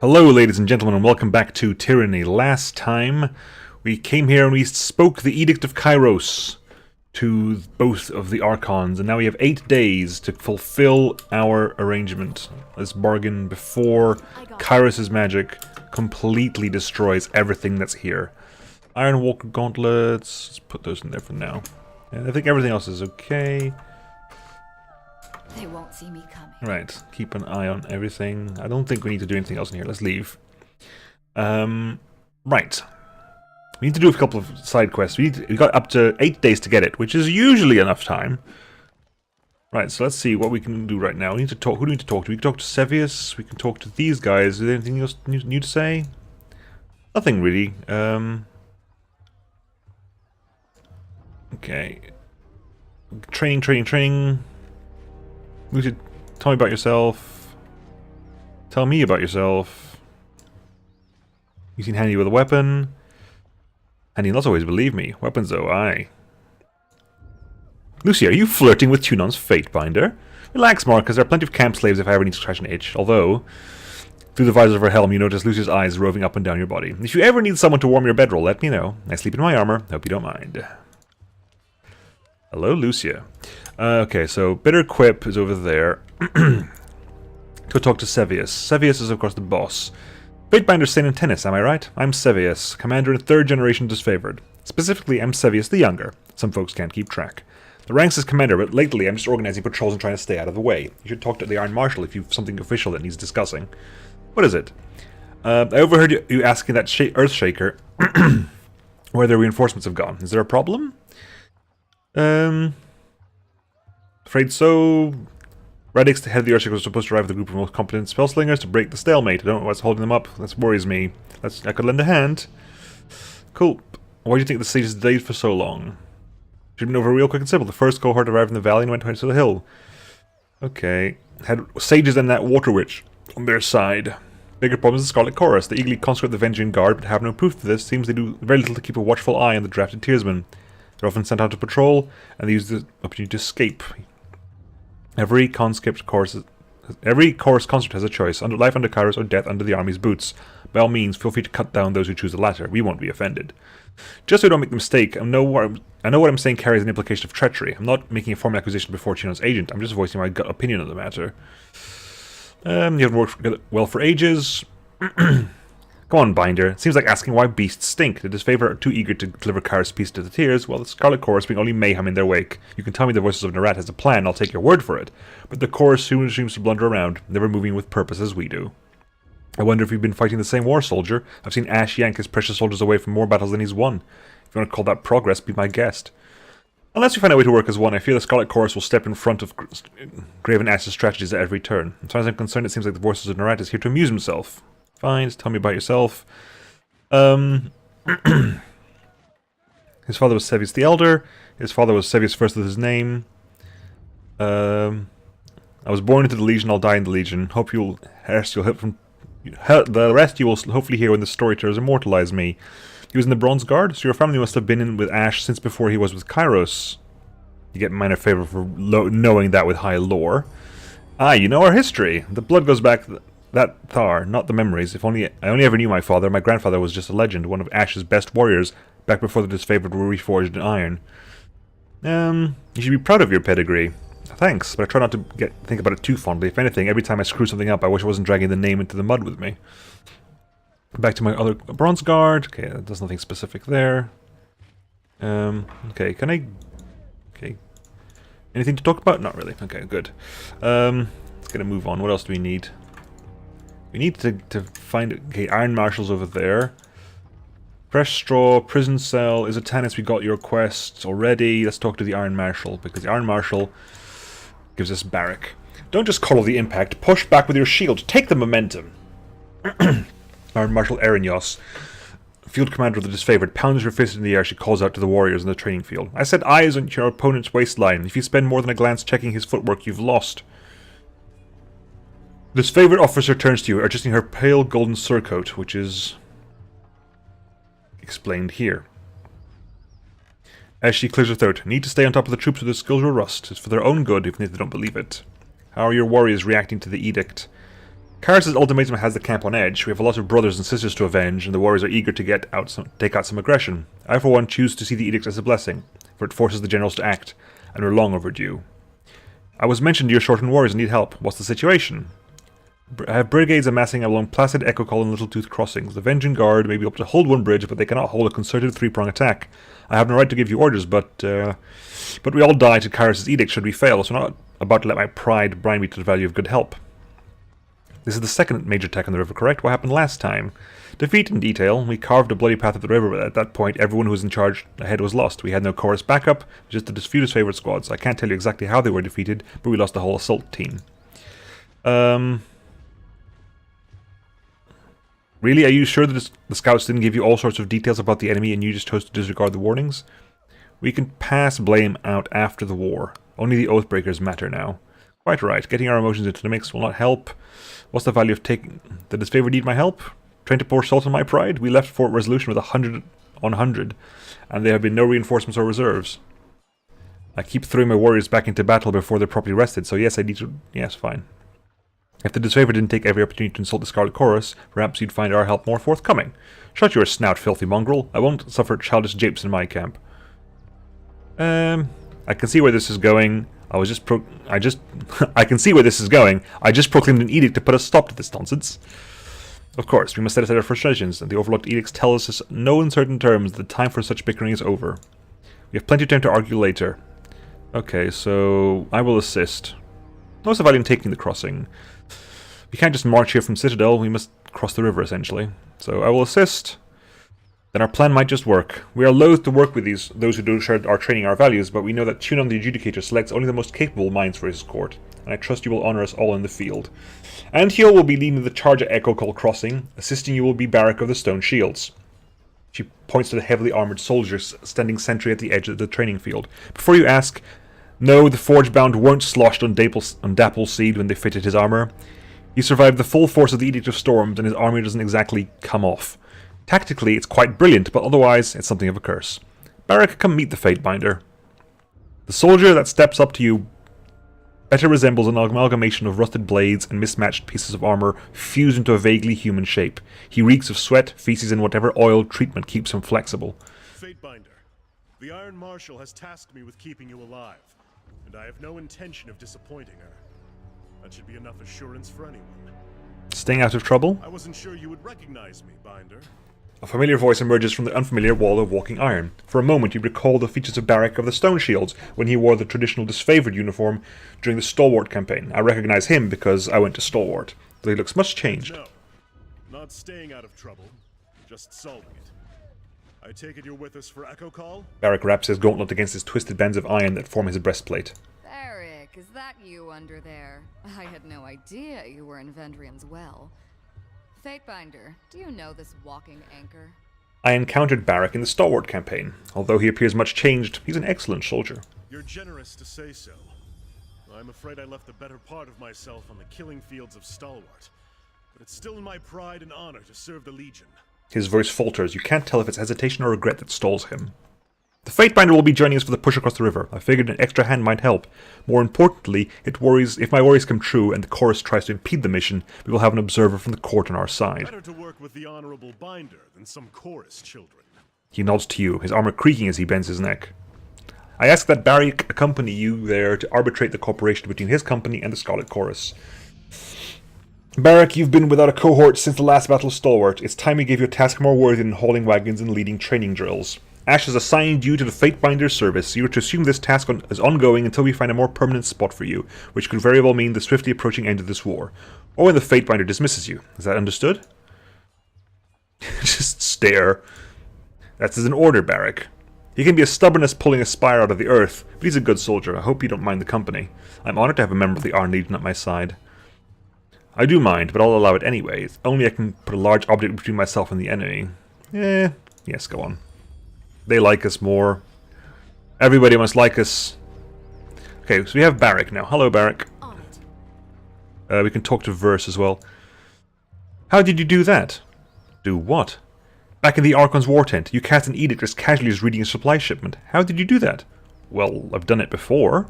Hello ladies and gentlemen and welcome back to Tyranny. Last time we came here and we spoke the Edict of Kyros to both of the Archons, and now we have 8 days to fulfill our arrangement. This bargain before Kyros' magic completely destroys everything that's here. Iron Walker gauntlets, let's put those in there for now. And I think everything else is okay. They won't see me coming. Right, keep an eye on everything. I don't think we need to do anything else in here. Let's leave. Right. We need to do a couple of side quests. We got up to 8 days to get it, which is usually enough time. Right, so let's see what we can do right now. We need to talk. Who do we need to talk to? We can talk to Sevius. We can talk to these guys. Is there anything else new to say? Nothing really. Okay. Training. We should tell me about yourself. Tell me about yourself. You seem handy with a weapon. Handy in lots of ways, believe me. Weapons though, aye. Lucy, are you flirting with Tunon's Fatebinder? Relax, Marcus, there are plenty of camp slaves if I ever need to scratch an itch. Although, through the visor of her helm, you notice Lucy's eyes roving up and down your body. If you ever need someone to warm your bedroll, let me know. I sleep in my armor. Hope you don't mind. Hello, Lucia. Okay, so Bitter Quip is over there. Go talk to Sevius. Sevius is, of course, the boss. Fatebinder Sanan Tenys, am I right? I'm Sevius, commander in 3rd generation disfavored. Specifically, I'm Sevius the Younger. Some folks can't keep track. The ranks is commander, but lately I'm just organizing patrols and trying to stay out of the way. You should talk to the Iron Marshal if you've something official that needs discussing. What is it? I overheard you asking that Earthshaker where their reinforcements have gone. Is there a problem? Afraid so. Radix, the head of the Earthshaker, was supposed to arrive with a group of most competent spellslingers to break the stalemate. I don't know what's holding them up. That worries me. I could lend a hand. Cool. Why do you think the siege delayed for so long? Should have been over real quick and simple. The first cohort arrived in the valley and went to the hill. Okay. Had sages and that water witch on their side. Bigger problem is the Scarlet Chorus. They eagerly conscript the Venging Guard, but have no proof to this. Seems they do very little to keep a watchful eye on the drafted Tearsmen. They're often sent out to patrol, and they use the opportunity to escape. Every chorus conscript has a choice: life under Kyros or death under the army's boots. By all means, feel free to cut down those who choose the latter. We won't be offended. Just so we don't make the mistake, I know what I'm saying carries an implication of treachery. I'm not making a formal accusation before Chino's agent. I'm just voicing my gut opinion on the matter. You haven't worked well for ages. Come on, Binder. It seems like asking why beasts stink. The disfavored are too eager to deliver Kyros' peace to the tears, while the Scarlet Chorus bring only mayhem in their wake. You can tell me the Voices of Narat has a plan, I'll take your word for it. But the Chorus soon seems to blunder around, never moving with purpose as we do. I wonder if you've been fighting the same war, soldier. I've seen Ash yank his precious soldiers away from more battles than he's won. If you want to call that progress, be my guest. Unless you find a way to work as one, I fear the Scarlet Chorus will step in front of Graven Ash's strategies at every turn. As far as I'm concerned, it seems like the Voices of Narat is here to amuse himself. Fine, just tell me about yourself. His father was Sevius the Elder. His father was Sevius first with his name. I was born into the Legion, I'll die in the Legion. The rest you will hopefully hear when the storytellers immortalize me. He was in the Bronze Guard, so your family must have been in with Ash since before he was with Kyros. You get minor favor for knowing that with high lore. Ah, you know our history. The blood goes back that far, not the memories. I only ever knew my father. My grandfather was just a legend, one of Ash's best warriors, back before the disfavored were reforged in iron. You should be proud of your pedigree. Thanks, but I try not to think about it too fondly. If anything, every time I screw something up, I wish I wasn't dragging the name into the mud with me. Back to my other Bronze Guard. Okay, there's nothing specific there. Okay, okay. Anything to talk about? Not really. Okay, good. Let's get a move on. What else do we need? We need to find... Okay, Iron Marshal's over there. Fresh Straw, Prison Cell, is it Tannis? We got your quest already. Let's talk to the Iron Marshal, because the Iron Marshal gives us barrack. Don't just coddle the impact, push back with your shield, take the momentum. Iron Marshal Erinios, field commander of the disfavored, pounds her fist in the air. She calls out to the warriors in the training field. I set eyes on your opponent's waistline. If you spend more than a glance checking his footwork, you've lost. This favorite officer turns to you, adjusting her pale golden surcoat, which is explained here. As she clears her throat, need to stay on top of the troops or their skills will rust. It's for their own good, even if they don't believe it. How are your warriors reacting to the edict? Kyros' ultimatum has the camp on edge. We have a lot of brothers and sisters to avenge, and the warriors are eager to take out some aggression. I, for one, choose to see the edict as a blessing, for it forces the generals to act, and we're long overdue. I was mentioned you're short on warriors and need help. What's the situation? I have brigades amassing along Placid, Echo Call, and Little Tooth crossings. The Vengeance Guard may be able to hold one bridge, but they cannot hold a concerted three-prong attack. I have no right to give you orders, but we all die to Kyros' edict should we fail, so I'm not about to let my pride blind me to the value of good help. This is the second major attack on the river, correct? What happened last time? Defeat in detail. We carved a bloody path up the river, but at that point, everyone who was in charge ahead was lost. We had no chorus backup, just the few favorite squads. I can't tell you exactly how they were defeated, but we lost the whole assault team. Really? Are you sure that the scouts didn't give you all sorts of details about the enemy and you just chose to disregard the warnings? We can pass blame out after the war. Only the Oathbreakers matter now. Quite right. Getting our emotions into the mix will not help. What's the value of taking... Did this favor need my help? Trying to pour salt on my pride? We left Fort Resolution with 100 on 100, and there have been no reinforcements or reserves. I keep throwing my warriors back into battle before they're properly rested, so yes, I need to... Yes, fine. If the disfavor didn't take every opportunity to insult the Scarlet Chorus, perhaps you'd find our help more forthcoming. Shut your snout, filthy mongrel. I won't suffer childish japes in my camp. I can see where this is going. I can see where this is going. I just proclaimed an edict to put a stop to this nonsense. Of course, we must set aside our frustrations, and the Overlord edicts tell us in no uncertain terms that the time for such bickering is over. We have plenty of time to argue later. Okay, so I will assist. What's the value in taking the crossing? We can't just march here from Citadel, we must cross the river, essentially. So I will assist. Then our plan might just work. We are loath to work with those who don't share our training, our values, but we know that Tunon the Adjudicator selects only the most capable minds for his court, and I trust you will honor us all in the field. And Hyo will be leading the charge at Echo Call Crossing. Assisting you will be Barak of the Stone Shields. She points to the heavily armored soldiers standing sentry at the edge of the training field. Before you ask, no, the Forgebound weren't sloshed on Dapple's seed when they fitted his armor. He survived the full force of the Edict of Storms, and his army doesn't exactly come off. Tactically, it's quite brilliant, but otherwise, it's something of a curse. Barak, come meet the Fatebinder. The soldier that steps up to you better resembles an amalgamation of rusted blades and mismatched pieces of armor fused into a vaguely human shape. He reeks of sweat, feces, and whatever oil treatment keeps him flexible. Fatebinder, the Iron Marshal has tasked me with keeping you alive, and I have no intention of disappointing her. That should be enough assurance for anyone. Staying out of trouble? I wasn't sure you would recognize me, Binder. A familiar voice emerges from the unfamiliar wall of walking iron. For a moment you recall the features of Barak of the Stone Shields when he wore the traditional disfavored uniform during the Stalwart campaign. I recognize him because I went to Stalwart, though he looks much changed. No, not staying out of trouble, just solving it. I take it you're with us for Echo Call? Barak wraps his gauntlet against his twisted bands of iron that form his breastplate. Barak, is that you under there? I had no idea you were in Vendrian's well. Fatebinder, do you know this walking anchor? I encountered Barak in the Stalwart campaign. Although he appears much changed, he's an excellent soldier. You're generous to say so. I'm afraid I left the better part of myself on the killing fields of Stalwart. But it's still in my pride and honor to serve the Legion. His voice falters. You can't tell if it's hesitation or regret that stalls him. The Fatebinder will be joining us for the push across the river. I figured an extra hand might help. More importantly, if my worries come true and the chorus tries to impede the mission, we will have an observer from the court on our side. Better to work with the Honorable Binder than some chorus children. He nods to you, his armor creaking as he bends his neck. I ask that Barak accompany you there to arbitrate the cooperation between his company and the Scarlet Chorus. Barak, you've been without a cohort since the last battle of Stalwart. It's time we gave you a task more worthy than hauling wagons and leading training drills. Ash has assigned you to the Fatebinder's service. You are to assume this task is ongoing until we find a more permanent spot for you, which could very well mean the swiftly approaching end of this war. Or when the Fatebinder dismisses you. Is that understood? Just stare. That's an order, Barak. He can be as stubborn as pulling a spire out of the earth, but he's a good soldier. I hope you don't mind the company. I'm honored to have a member of the Iron Legion at my side. I do mind, but I'll allow it anyway. If only I can put a large object between myself and the enemy. Yes, go on. They like us more. Everybody must like us. Okay, so we have Barak now. Hello, Barak. We can talk to Verse as well. How did you do that? Do what? Back in the Archon's war tent, you cast an edict as casually as reading a supply shipment. How did you do that? Well, I've done it before.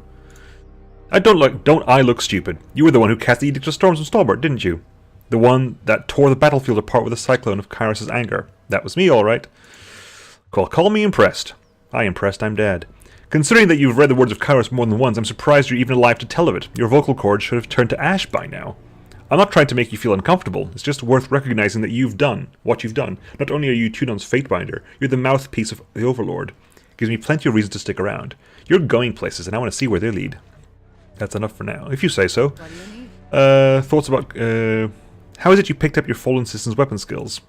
Don't I look stupid? You were the one who cast the Edict of Storms on Stalwart, didn't you? The one that tore the battlefield apart with a cyclone of Kyros' anger. That was me, alright. Call me impressed. Impressed, I'm dead. Considering that you've read the words of Kyros more than once, I'm surprised you're even alive to tell of it. Your vocal cords should have turned to ash by now. I'm not trying to make you feel uncomfortable. It's just worth recognizing that you've done what you've done. Not only are you Tunon's Fatebinder, you're the mouthpiece of the Overlord. Gives me plenty of reason to stick around. You're going places, and I want to see where they lead. That's enough for now, if you say so. What do you need? Thoughts about, how is it you picked up your Fallen System's weapon skills?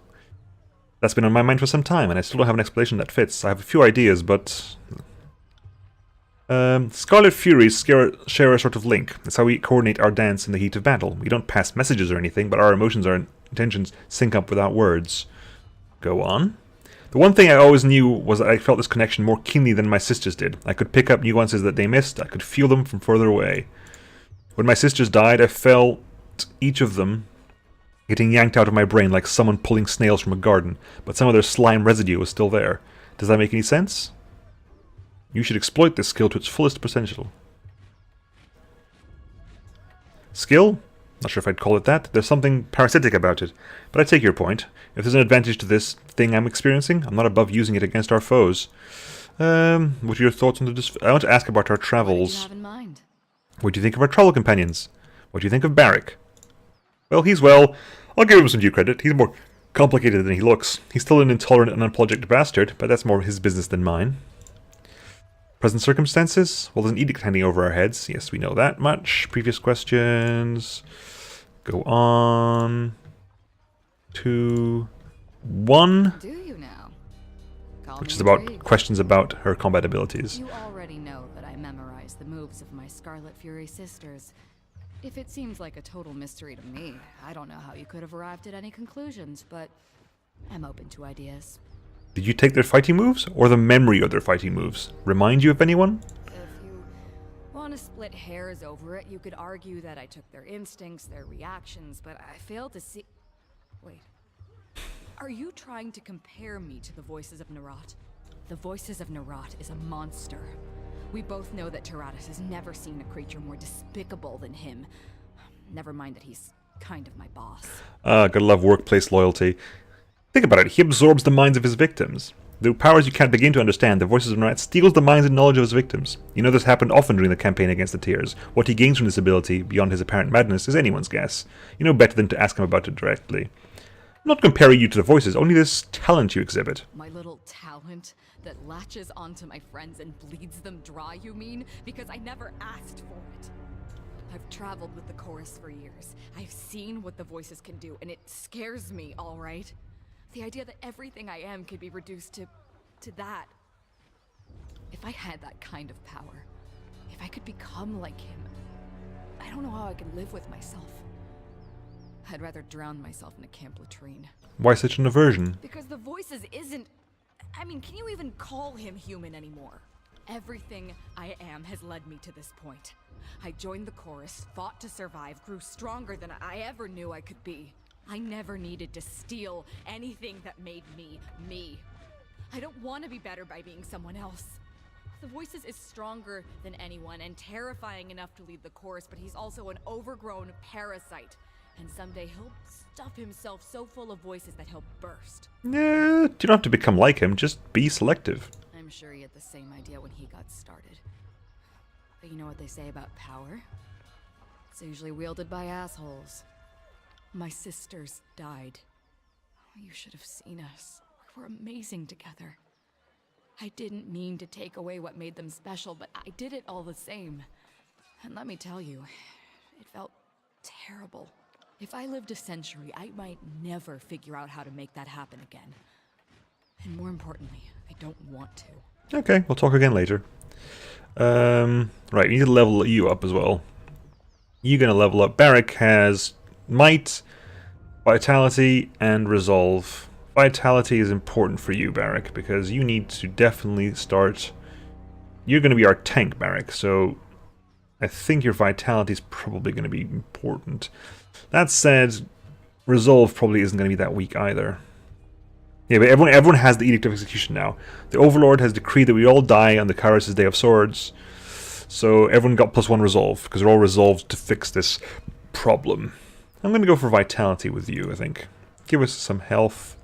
That's been on my mind for some time, and I still don't have an explanation that fits. I have a few ideas, but... Scarlet Furies share a sort of link. It's how we coordinate our dance in the heat of battle. We don't pass messages or anything, but our emotions or intentions sync up without words. Go on. The one thing I always knew was that I felt this connection more keenly than my sisters did. I could pick up nuances that they missed. I could feel them from further away. When my sisters died, I felt each of them getting yanked out of my brain like someone pulling snails from a garden, but some of their slime residue was still there. Does that make any sense? You should exploit this skill to its fullest potential. Skill? Not sure if I'd call it that. There's something parasitic about it. But I take your point. If there's an advantage to this thing I'm experiencing, I'm not above using it against our foes. What are your thoughts on the... I want to ask about our travels. What do you have in mind? What do you think of our travel companions? What do you think of Barrick? Well, he's well. I'll give him some due credit. He's more complicated than he looks. He's still an intolerant and unapologetic bastard, but that's more his business than mine. Present circumstances? Well, there's an edict hanging over our heads. Yes, we know that much. Previous questions. Go on. 2, 1. Do you now? Call Which me is about intrigued. questions about her combat abilities. You already know that I memorized the moves of my Scarlet Fury sisters. If it seems like a total mystery to me, I don't know how you could have arrived at any conclusions, but I'm open to ideas. Did you take their fighting moves, or the memory of their fighting moves? Remind you of anyone? If you want to split hairs over it, you could argue that I took their instincts, their reactions, but I failed to see... Wait. Are you trying to compare me to the Voices of Nerat? The Voices of Nerat is a monster. We both know that Terratus has never seen a creature more despicable than him. Never mind that he's kind of my boss. Gotta love workplace loyalty. Think about it, he absorbs the minds of his victims. Through powers you can't begin to understand, the Voices of Nerat steals the minds and knowledge of his victims. You know this happened often during the campaign against the Tears. What he gains from this ability, beyond his apparent madness, is anyone's guess. You know better than to ask him about it directly. I'm not comparing you to the Voices, only this talent you exhibit. My little talent that latches onto my friends and bleeds them dry, you mean? Because I never asked for it. I've traveled with the chorus for years. I've seen what the Voices can do, and it scares me, all right? The idea that everything I am could be reduced to that. If I had that kind of power, if I could become like him, I don't know how I could live with myself. I'd rather drown myself in a camp latrine. Why such an aversion? Because the Voices isn't... I mean, can you even call him human anymore? Everything I am has led me to this point. I joined the chorus, fought to survive, grew stronger than I ever knew I could be. I never needed to steal anything that made me, me. I don't want to be better by being someone else. The Voices is stronger than anyone and terrifying enough to lead the chorus, but he's also an overgrown parasite. And someday he'll stuff himself so full of Voices that he'll burst. Yeah, you don't have to become like him, just be selective. I'm sure he had the same idea when he got started. But you know what they say about power? It's usually wielded by assholes. My sisters died. You should have seen us. We were amazing together. I didn't mean to take away what made them special, but I did it all the same. And let me tell you, it felt terrible. If I lived a century, I might never figure out how to make that happen again. And more importantly, I don't want to. Okay, we'll talk again later. Right, we need to level you up as well. You're gonna level up. Barrick has Might, Vitality, and Resolve. Vitality is important for you, Barrick, because you need to definitely start... You're going to be our tank, Barrick, so I think your Vitality is probably going to be important. That said, Resolve probably isn't going to be that weak either. Yeah, but everyone has the Edict of Execution now. The Overlord has decreed that we all die on the Kyros' Day of Swords, so everyone got +1 Resolve, because they're all resolved to fix this problem. I'm going to go for Vitality with you, I think. Give us some health.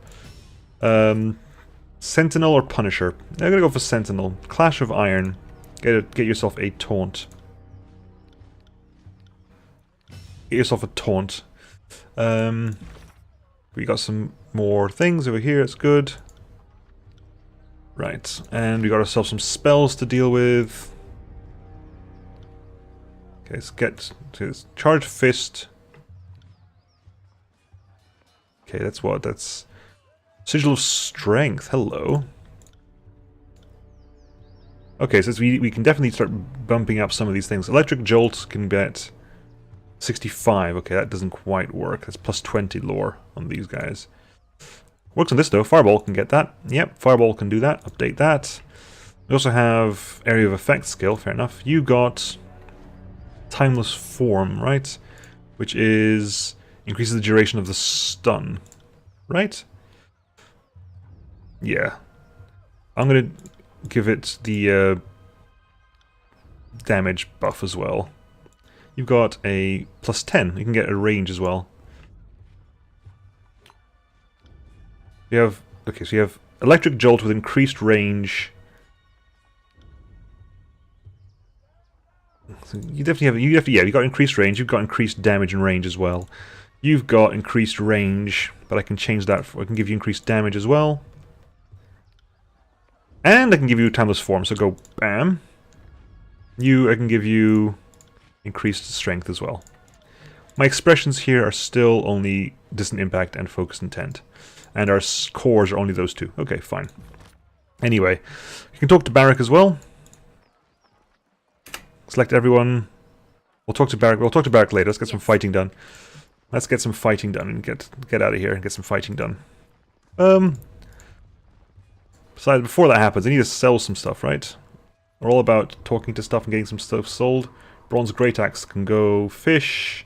Sentinel or Punisher? I'm going to go for Sentinel. Clash of Iron. Get yourself a taunt. Get yourself a taunt. We got some more things over here, it's good. Right, and we got ourselves some spells to deal with. Okay, let's get to this. Charge Fist. Okay, that's what? That's Sigil of Strength. Hello. Okay, so we can definitely start bumping up some of these things. Electric Jolt can get 65. Okay, that doesn't quite work. That's plus 20 lore on these guys. Works on this though. Fireball can get that. Yep, Fireball can do that. Update that. We also have Area of Effect skill. Fair enough. You got Timeless Form, right? Which is increases the duration of the stun, right? Yeah. I'm gonna give it the damage buff as well. You've got a plus 10. You can get a range as well. You have, okay, so you have Electric Jolt with increased range. So you definitely have, yeah, you've got increased range, you've got increased damage and range as well. You've got increased range, but I can change that, I can give you increased damage as well. And I can give you Timeless Form, so go bam. I can give you increased strength as well. My expressions here are still only Distant Impact and Focus Intent. And our cores are only those two. Okay, fine. Anyway, you can talk to Barak as well. Select everyone. We'll talk to Barak later. Let's get some fighting done. Let's get some fighting done and get out of here and get some fighting done. Besides, before that happens, I need to sell some stuff, right? We're all about talking to stuff and getting some stuff sold. Bronze Great Axe can go fish.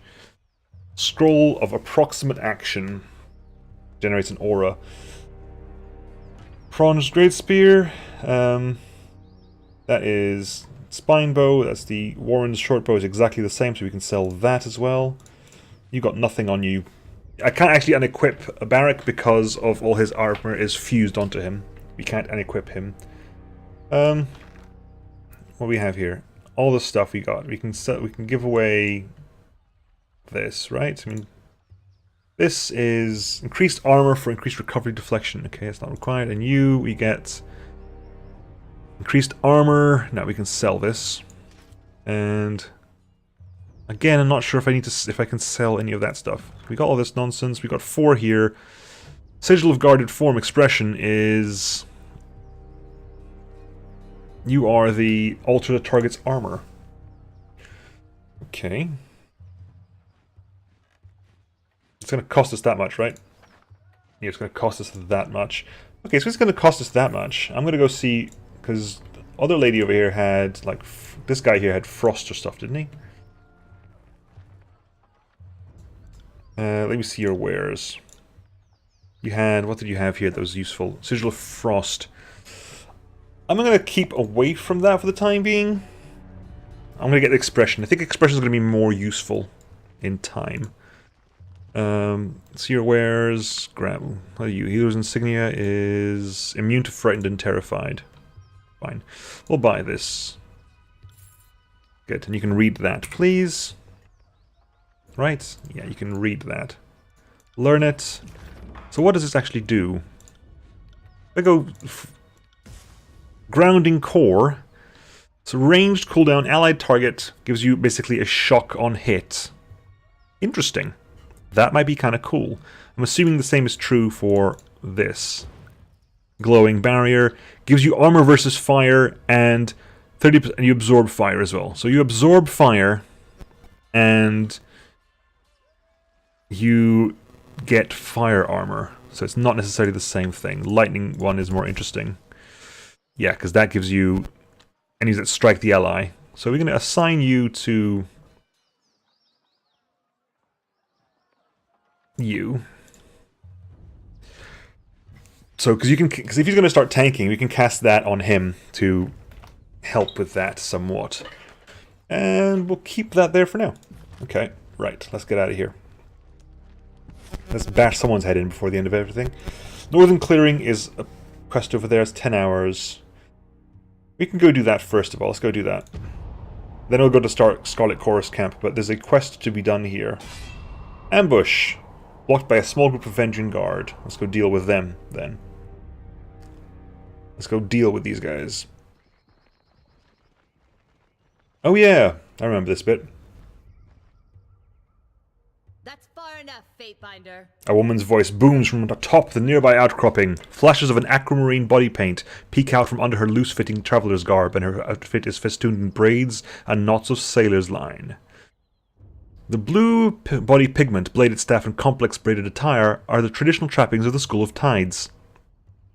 Scroll of Approximate Action. Generates an aura. Bronze Great Spear. That is Spine Bow. That's the Warren's Short Bow is exactly the same, so we can sell that as well. You got nothing on you. I can't actually unequip a Barak because of all his armor is fused onto him. We can't unequip him. What do we have here? All the stuff we got. We can give away this, right? I mean, this is increased armor for increased recovery deflection. Okay, it's not required. And we get increased armor. Now we can sell this. And again, I'm not sure if I can sell any of that stuff. We got all this nonsense. We got 4 here. Sigil of Guarded Form expression is you are the alter the target's armor. Okay. It's going to cost us that much, right? Yeah, it's going to cost us that much. Okay, so it's going to cost us that much. I'm going to go see, because the other lady over here had, like, this guy here had frost or stuff, didn't he? Let me see your wares. You had, what did you have here that was useful? Sigil of Frost. I'm going to keep away from that for the time being. I'm going to get the expression. I think expression is going to be more useful in time. See your wares. Grab. What are you? Healer's Insignia is immune to frightened and terrified. Fine. We'll buy this. Good. And you can read that, please. Right? Yeah, you can read that. Learn it. So what does this actually do? I go Grounding Core. So ranged cooldown, allied target gives you basically a shock on hit. Interesting. That might be kind of cool. I'm assuming the same is true for this. Glowing Barrier gives you armor versus fire and 30%, and you absorb fire as well. So you absorb fire and you get fire armor. So it's not necessarily the same thing. Lightning one is more interesting. Yeah, because that gives you enemies that strike the ally. So we're going to assign you to you. So, because if he's going to start tanking, we can cast that on him to help with that somewhat. And we'll keep that there for now. Okay, right, let's get out of here. Let's bash someone's head in before the end of everything. Northern Clearing is a quest over there. It's 10 hours. We can go do that first of all. Let's go do that. Then we'll go to Scarlet Chorus Camp, but there's a quest to be done here. Ambush! Blocked by a small group of Vengeance Guard. Let's go deal with them, then. Let's go deal with these guys. Oh yeah! I remember this bit. That's far enough, Fatebinder. A woman's voice booms from atop the nearby outcropping. Flashes of an aquamarine body paint peek out from under her loose-fitting traveler's garb, and her outfit is festooned in braids and knots of sailor's line. The blue body pigment, bladed staff, and complex braided attire are the traditional trappings of the School of Tides.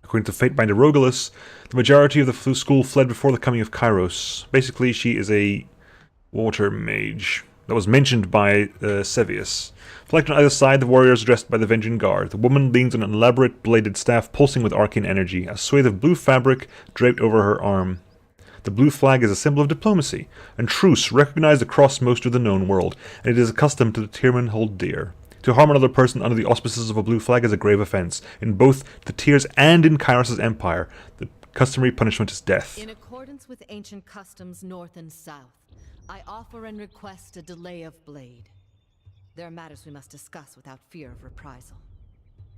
According to Fatebinder Rogalus, the majority of the school fled before the coming of Kyros. Basically, she is a water mage. That was mentioned by Sevius. Flanked on either side, the warriors are dressed by the Vengeance Guard. The woman leans on an elaborate bladed staff pulsing with arcane energy, a swathe of blue fabric draped over her arm. The blue flag is a symbol of diplomacy, and truce recognized across most of the known world, and it is a custom to the Tiermen hold dear. To harm another person under the auspices of a blue flag is a grave offense. In both the Tiers and in Kyros' empire, the customary punishment is death. In accordance with ancient customs north and south, I offer and request a delay of blade. There are matters we must discuss without fear of reprisal.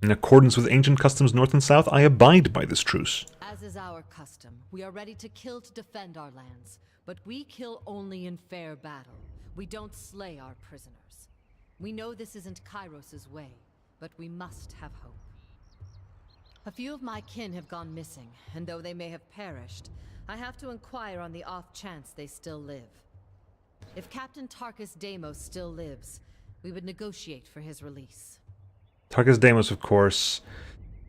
In accordance with ancient customs north and south, I abide by this truce. As is our custom, we are ready to kill to defend our lands, but we kill only in fair battle. We don't slay our prisoners. We know this isn't Kyros' way, but we must have hope. A few of my kin have gone missing, and though they may have perished, I have to inquire on the off chance they still live. If Captain Tarkus Deimos still lives, we would negotiate for his release. Tarkus Deimos, of course.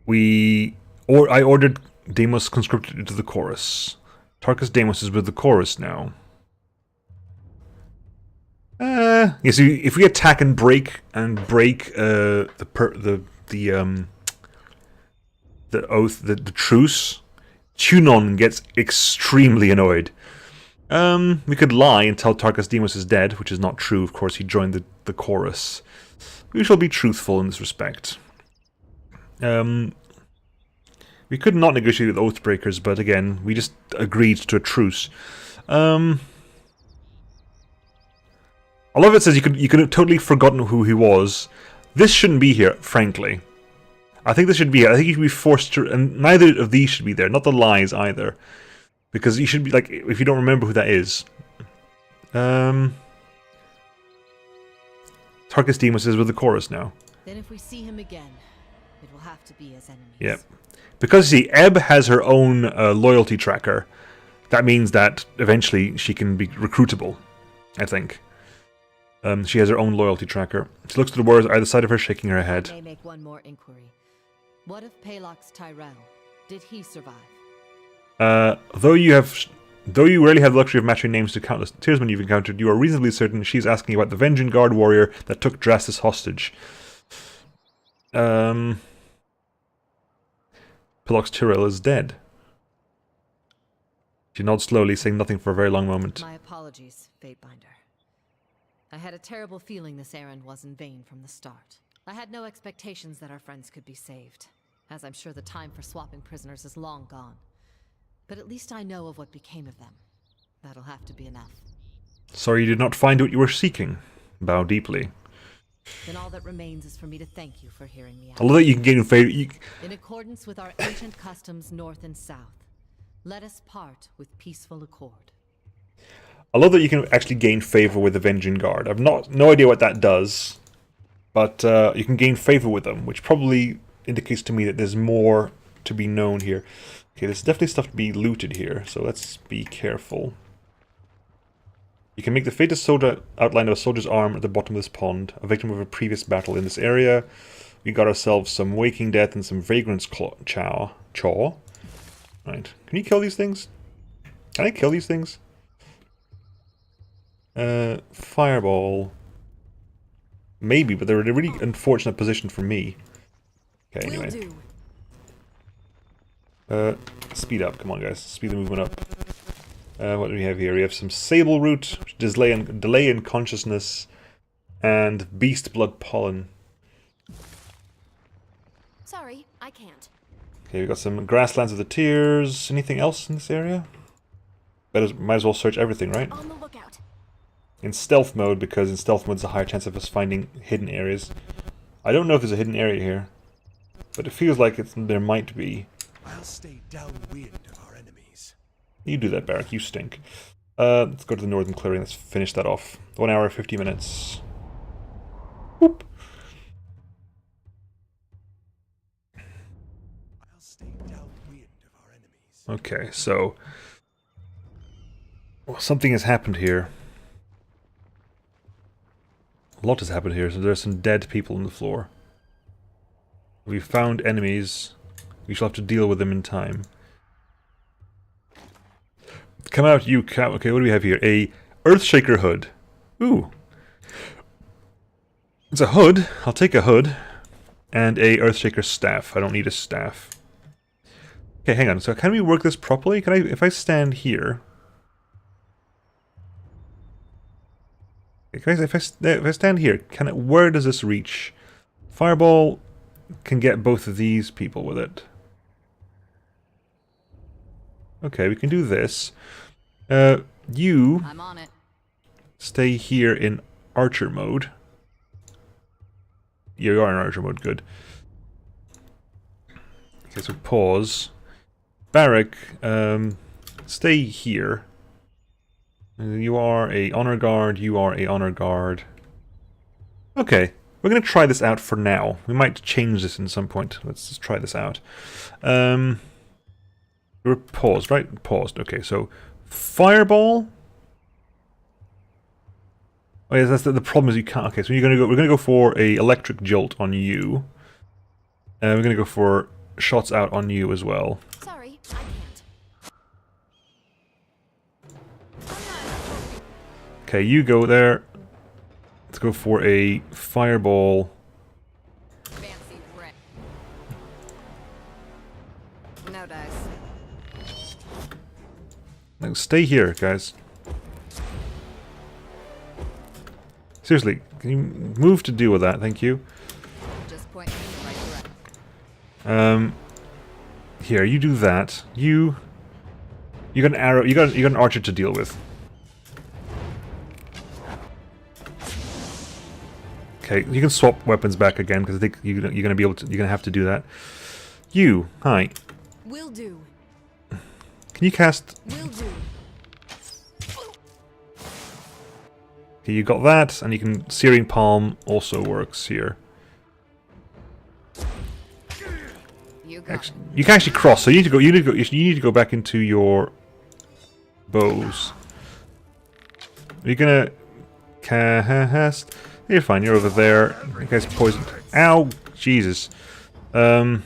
I ordered Deimos conscripted into the chorus. Tarkus Deimos is with the chorus now. You see, if we attack and break the oath, the truce, Tunon gets extremely annoyed. We could lie and tell Tarkus Deimos is dead, which is not true. Of course, he joined the chorus. We shall be truthful in this respect. We could not negotiate with Oathbreakers, but again, we just agreed to a truce. I love it says you could have totally forgotten who he was. This shouldn't be here, frankly. I think this should be here. I think you should be forced to, and neither of these should be there. Not the lies either, because you should be like, if you don't remember who that is. Tarkus Deimos is with the chorus now. Then if we see him again, it will have to be as enemies. Yep. Because, you see, Ebb has her own loyalty tracker. That means that eventually she can be recruitable, I think. She has her own loyalty tracker. She looks to the warriors either side of her, shaking her head. I may make one more inquiry. What of Palox Tyrell? Did he survive? Though you rarely have the luxury of matching names to countless Tiersmen you've encountered, you are reasonably certain she's asking about the Vengeance Guard warrior that took Drastus hostage. Palox Tyrell is dead. She nods slowly, saying nothing for a very long moment. My apologies, Fatebinder. I had a terrible feeling this errand was in vain from the start. I had no expectations that our friends could be saved, as I'm sure the time for swapping prisoners is long gone. But at least I know of what became of them. That'll have to be enough. Sorry you did not find what you were seeking. Bow deeply. Then all that remains is for me to thank you for hearing me out. I love that you can gain favor. In accordance with our ancient customs north and south, let us part with peaceful accord. I love that you can actually gain favor with the Vengeance Guard. I've no idea what that does, but you can gain favor with them, which probably indicates to me that there's more to be known here. Okay, there's definitely stuff to be looted here, so let's be careful. You can make the fated soldier outline of a soldier's arm at the bottom of this pond, a victim of a previous battle in this area. We got ourselves some Waking Death and some Vagrant's Chaw. Right, can you kill these things? Can I kill these things? Fireball. Maybe, but they're in a really unfortunate position for me. Okay, anyway. Speed up, come on guys, speed the movement up. What do we have here? We have some Sable Root, delay in consciousness, and Beast Blood Pollen. Sorry, I can't. Okay, we got some grasslands of the tears. Anything else in this area? Might as well search everything, right? On the lookout. In stealth mode, because in stealth mode there's a higher chance of us finding hidden areas. I don't know if there's a hidden area here, but it feels like there might be. I'll stay downwind of our enemies. You do that, Barrack. You stink. Let's go to the northern clearing. Let's finish that off. 1 hour, 50 minutes. Whoop. I'll stay downwind of our enemies. Okay, so well, something has happened here. A lot has happened here. So there's some dead people on the floor. We've found enemies. We shall have to deal with them in time. Come out, you cow. Okay, what do we have here? A Earthshaker hood. Ooh. It's a hood. I'll take a hood. And a Earthshaker staff. I don't need a staff. Okay, hang on. So can we work this properly? Can I, if I stand here... Okay, if I stand here, where does this reach? Fireball can get both of these people with it. Okay, we can do this. You I'm on it. stay here in archer mode. Yeah, you are in archer mode, good. Okay, so pause. Barrack, stay here. You are a honor guard, you are a honor guard. Okay, we're going to try this out for now. We might change this in some point. Let's just try this out. We're paused, right? Paused. Okay, so fireball. Oh yeah, that's the problem is you can't. Okay, so we're gonna go for a electric jolt on you. We're gonna go for shots out on you as well. Sorry, I can't. Okay, you go there. Let's go for a fireball. Fancy red. No dice. Now stay here, guys. Seriously, can you move to deal with that? Thank you. Just point me in the right direction. Here, you do that. You got an arrow. You got an archer to deal with. Okay, you can swap weapons back again because I think you're gonna be able to. You're gonna have to do that. You, hi. Will do. Can you cast? Will do. Okay, you got that, and you can. Searing Palm also works here. You got it. You can actually cross. So you need to go. You need to go back into your bows. Are you gonna cast? You're fine. You're over there. You guys poisoned. Ow! Jesus. Can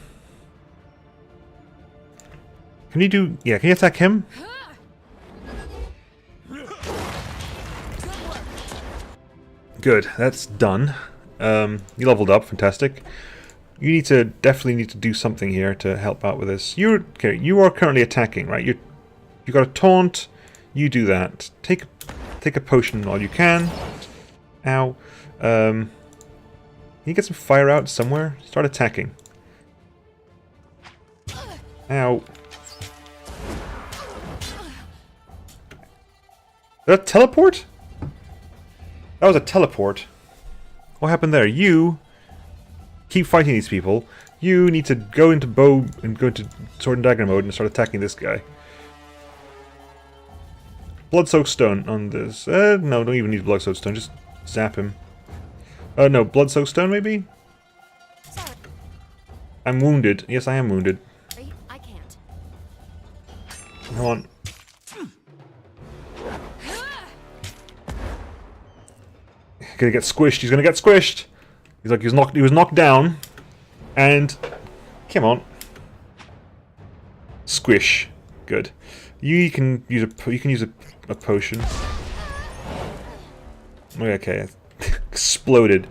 you do? Yeah. Can you attack him? Good. That's done. You leveled up. Fantastic. You definitely need to do something here to help out with this. You are currently attacking, right? You got a taunt. You do that. Take a potion while you can. Ow. Can you get some fire out somewhere? Start attacking. Ow. Did that teleport? That was a teleport. What happened there? You keep fighting these people. You need to go into bow and go into sword and dagger mode and start attacking this guy. Blood-soaked stone on this. No, don't even need blood-soaked stone. Just zap him. No, blood-soaked stone maybe? Sorry, I'm wounded. Yes, I am wounded. I can't. Come on. Gonna get squished. He's gonna get squished. He's like he was knocked down, and come on, squish. Good. You can use a potion. Okay, exploded.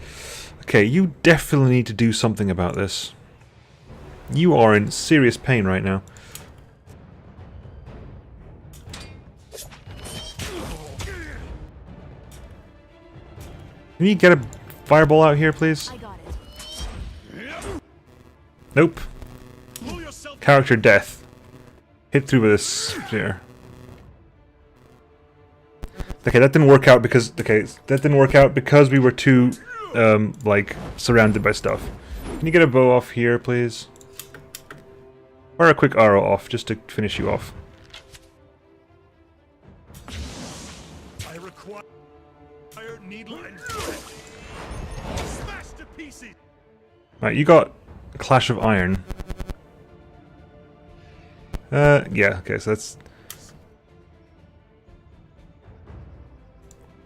Okay, you definitely need to do something about this. You are in serious pain right now. Can you get a fireball out here, please? I got it. Nope. Pull yourself. Character death. Hit through with a spear. Okay, that didn't work out because we were too like surrounded by stuff. Can you get a bow off here, please? Or a quick arrow off, just to finish you off. I require needle and thread. Smash to pieces. Right, you got a Clash of Iron. Yeah, okay, so that's...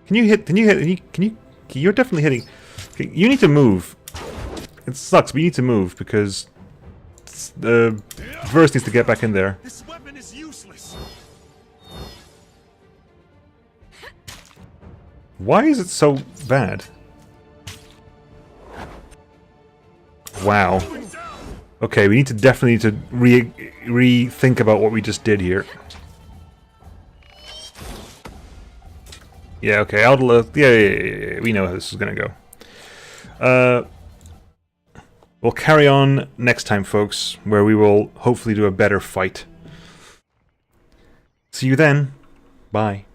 Can you hit, you're definitely hitting... Okay, you need to move. It sucks, but you need to move, because... The verse needs to get back in there. This weapon is useless. Why is it so bad? Wow. Okay, we need to definitely need to rethink about what we just did here. Yeah, okay, yeah, we know how this is gonna go. We'll carry on next time, folks, where we will hopefully do a better fight. See you then. Bye.